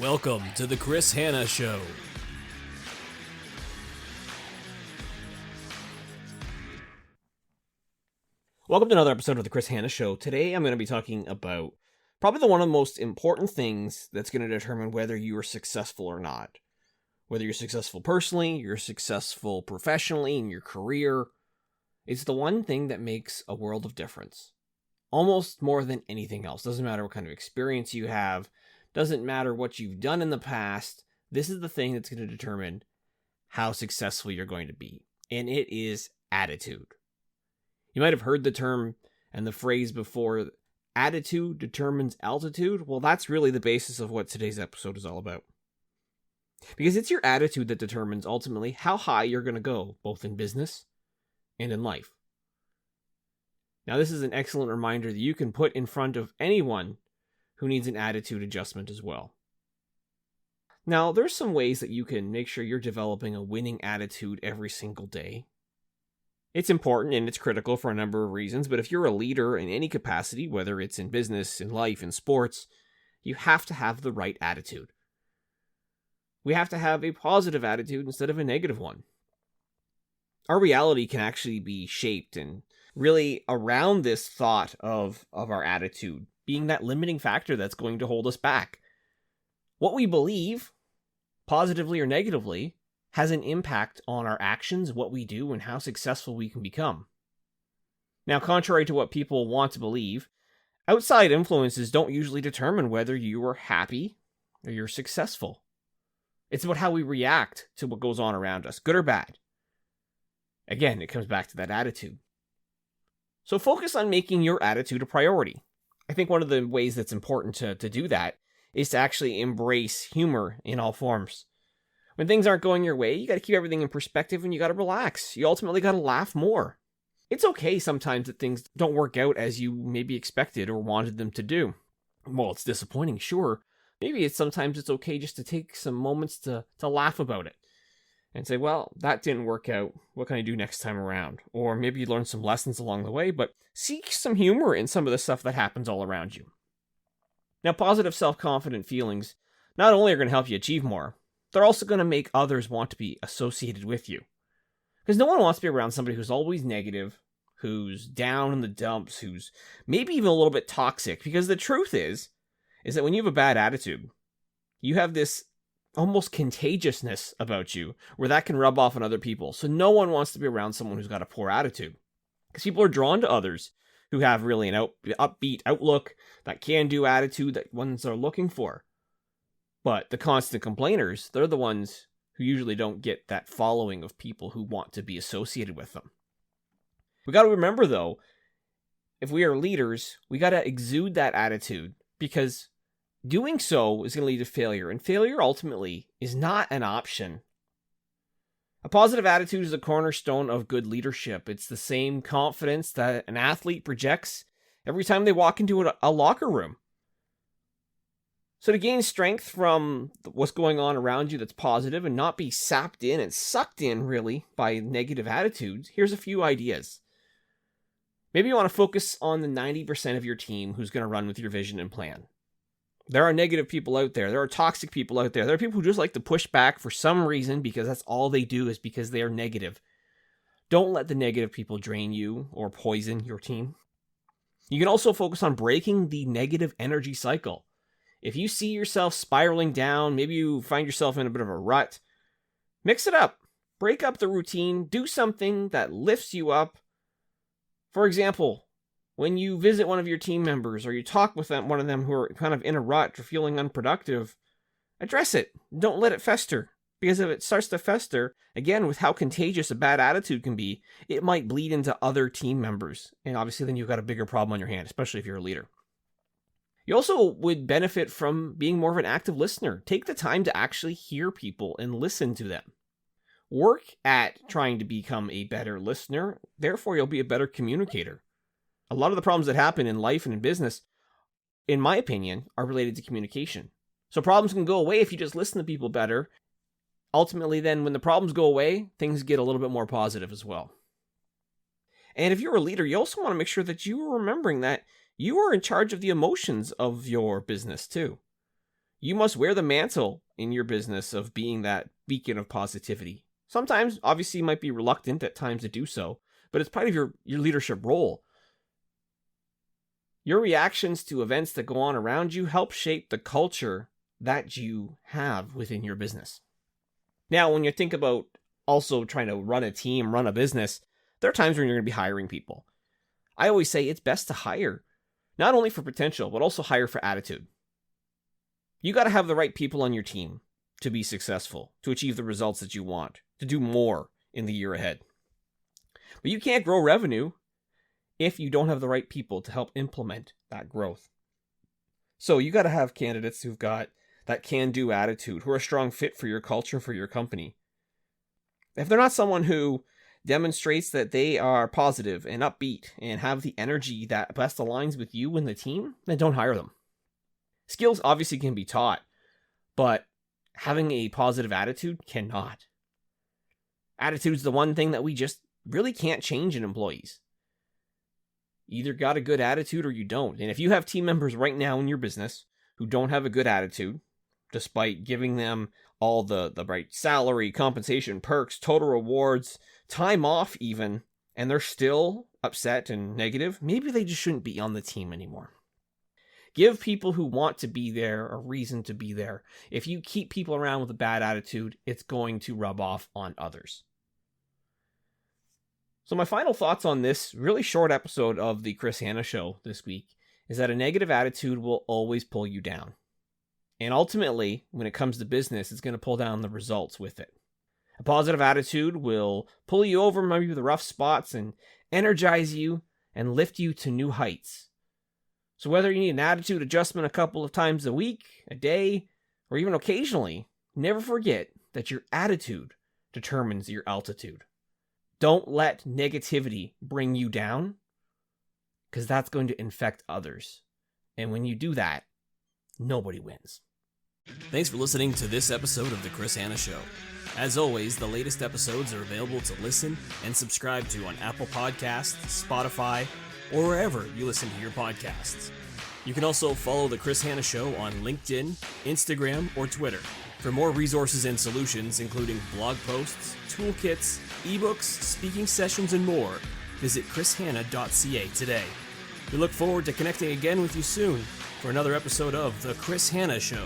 Welcome to the Chris Hanna Show. Welcome to another episode of the Chris Hanna Show. Today I'm going to be talking about probably one of the most important things that's going to determine whether you are successful or not. Whether you're successful personally, you're successful professionally in your career. It's the one thing that makes a world of difference. Almost more than anything else. Doesn't matter what kind of experience you have. Doesn't matter what you've done in the past. This is the thing that's going to determine how successful you're going to be. And it is attitude. You might have heard the term and the phrase before, attitude determines altitude. Well, that's really the basis of what today's episode is all about. Because it's your attitude that determines ultimately how high you're going to go, both in business and in life. Now, this is an excellent reminder that you can put in front of anyone who needs an attitude adjustment as well. Now, there's some ways that you can make sure you're developing a winning attitude every single day. It's important and it's critical for a number of reasons, but if you're a leader in any capacity, whether it's in business, in life, in sports, you have to have the right attitude. We have to have a positive attitude instead of a negative one. Our reality can actually be shaped and really around this thought of our attitude being that limiting factor that's going to hold us back. What we believe, positively or negatively, has an impact on our actions, what we do, and how successful we can become. Now, contrary to what people want to believe, outside influences don't usually determine whether you are happy or you're successful. It's about how we react to what goes on around us, good or bad. Again, it comes back to that attitude. So focus on making your attitude a priority. I think one of the ways that's important to do that is to actually embrace humor in all forms. When things aren't going your way, you got to keep everything in perspective and you got to relax. You ultimately got to laugh more. It's okay sometimes that things don't work out as you maybe expected or wanted them to do. Well, it's disappointing, sure. Maybe sometimes it's okay just to take some moments to laugh about it. And say, well, that didn't work out. What can I do next time around? Or maybe you learn some lessons along the way, but seek some humor in some of the stuff that happens all around you. Now, positive self-confident feelings not only are going to help you achieve more, they're also going to make others want to be associated with you. Because no one wants to be around somebody who's always negative, who's down in the dumps, who's maybe even a little bit toxic. Because the truth is that when you have a bad attitude, you have this almost contagiousness about you, where that can rub off on other people. So no one wants to be around someone who's got a poor attitude. Because people are drawn to others who have really an upbeat outlook, that can-do attitude, that ones they're looking for. But the constant complainers, they're the ones who usually don't get that following of people who want to be associated with them. We got to remember, though, if we are leaders, we got to exude that attitude, because doing so is going to lead to failure, and failure ultimately is not an option. A positive attitude is a cornerstone of good leadership. It's the same confidence that an athlete projects every time they walk into a locker room. So to gain strength from what's going on around you that's positive and not be sapped in and sucked in, really, by negative attitudes, here's a few ideas. Maybe you want to focus on the 90% of your team who's going to run with your vision and plan. There are negative people out there. There are toxic people out there. There are people who just like to push back for some reason because that's all they do is because they are negative. Don't let the negative people drain you or poison your team. You can also focus on breaking the negative energy cycle. If you see yourself spiraling down, maybe you find yourself in a bit of a rut, mix it up. Break up the routine. Do something that lifts you up. For example, when you visit one of your team members or you talk with one of them who are kind of in a rut or feeling unproductive, address it. Don't let it fester. Because if it starts to fester, again, with how contagious a bad attitude can be, it might bleed into other team members. And obviously then you've got a bigger problem on your hand, especially if you're a leader. You also would benefit from being more of an active listener. Take the time to actually hear people and listen to them. Work at trying to become a better listener. Therefore, you'll be a better communicator. A lot of the problems that happen in life and in business, in my opinion, are related to communication. So problems can go away if you just listen to people better. Ultimately, then, when the problems go away, things get a little bit more positive as well. And if you're a leader, you also want to make sure that you are remembering that you are in charge of the emotions of your business too. You must wear the mantle in your business of being that beacon of positivity. Sometimes, obviously, you might be reluctant at times to do so, but it's part of your leadership role. Your reactions to events that go on around you help shape the culture that you have within your business. Now, when you think about also trying to run a team, run a business, there are times when you're going to be hiring people. I always say it's best to hire, not only for potential, but also hire for attitude. You got to have the right people on your team to be successful, to achieve the results that you want, to do more in the year ahead. But you can't grow revenue if you don't have the right people to help implement that growth. So you got to have candidates who've got that can-do attitude, who are a strong fit for your culture, for your company. If they're not someone who demonstrates that they are positive and upbeat and have the energy that best aligns with you and the team, then don't hire them. Skills obviously can be taught, but having a positive attitude cannot. Attitude is the one thing that we just really can't change in employees. You either got a good attitude or you don't. And if you have team members right now in your business who don't have a good attitude, despite giving them all the right salary, compensation, perks, total rewards, time off even, and they're still upset and negative, maybe they just shouldn't be on the team anymore. Give people who want to be there a reason to be there. If you keep people around with a bad attitude, it's going to rub off on others. So my final thoughts on this really short episode of the Chris Hanna Show this week is that a negative attitude will always pull you down. And ultimately, when it comes to business, it's going to pull down the results with it. A positive attitude will pull you over maybe the rough spots and energize you and lift you to new heights. So whether you need an attitude adjustment a couple of times a week, a day, or even occasionally, never forget that your attitude determines your altitude. Don't let negativity bring you down, because that's going to infect others. And when you do that, nobody wins. Thanks for listening to this episode of The Chris Hanna Show. As always, the latest episodes are available to listen and subscribe to on Apple Podcasts, Spotify, or wherever you listen to your podcasts. You can also follow The Chris Hanna Show on LinkedIn, Instagram, or Twitter. For more resources and solutions, including blog posts, toolkits, ebooks, speaking sessions, and more, visit chrishanna.ca today. We look forward to connecting again with you soon for another episode of The Chris Hanna Show.